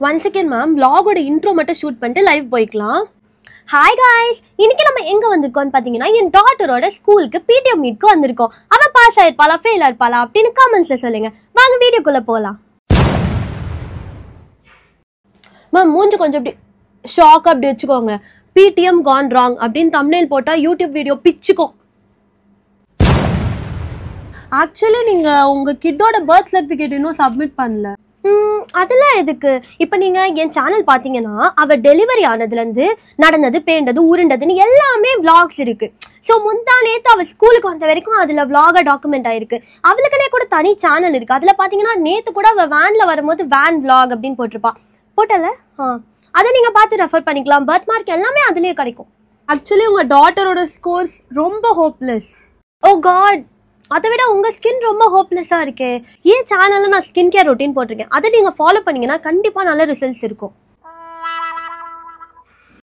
Once again ma'am vlog-ஓட intro மட்டும் shoot பண்ணிட்டு live போய்க்கலாம். ஹாய் காய்ஸ், இன்னைக்கு நம்ம எங்க வந்திருக்கோம்னு பாத்தீங்கன்னா என் டாட்டரோட ஸ்கூலுக்கு பிடிஎம் மீட்க்கு வந்திருக்கோம். அவ பாஸ் ஆயிருப்பாளா ஃபெயில் ஆயிருப்பாளா அப்படின்னு கமெண்ட்ஸ்ல சொல்லுங்க. வாங்க வீடியோக்குள்ள போலாம். மேம் மூஞ்சி கொஞ்சம் அப்படி ஷாக் அப்படி வச்சுக்கோங்க. பிடிஎம் கான் ராங் அப்படின்னு தம்ப்நெயில் போட்டா யூடியூப் வீடியோ பிச்சுக்கும். ஆக்சுவலி நீங்க உங்க கிட்டோட பர்த் சர்டிபிகேட் இன்னும் சப்மிட் பண்ணல. அதெல்லாம் எதுக்கு? இப்ப நீங்க என் சேனல் பாத்தீங்கன்னா அவ டெலிவரி ஆனதுல இருந்து நடந்தது பேண்டது உருண்டதுன்னு எல்லாமே vlogs இருக்கு. ஸோ முந்தா நேத்து அவ ஸ்கூலுக்கு வந்த வரைக்கும் அதுல vlog டாக்குமெண்ட் ஆயிருக்கு. அவளுக்குனே கூட தனி சேனல் இருக்கு. அதுல பாத்தீங்கன்னா நேத்து கூட அவ வேன்ல வரும்போது வேன் vlog அப்படின்னு போட்டிருப்பா. போட்டல அதை நீங்க பார்த்து ரெஃபர் பண்ணிக்கலாம். பர்த் மார்க் எல்லாமே அதுலயே கிடைக்கும். ஆக்சுவலி உங்க டாட்டரோட ஸ்கோர்ஸ் ரொம்ப ஹோப்லெஸ். ஓ காட், அதை விட உங்க ஸ்கின் ரொம்ப ஹோப்லெஸ்ஸா இருக்கே. ஏன் சேனல்ல நான் ஸ்கின் கேர் ரொட்டீன் போட்டிருக்கேன். அதை நீங்க ஃபாலோ பண்ணீங்கன்னா கண்டிப்பா நல்ல ரிசல்ட்ஸ் இருக்கும்.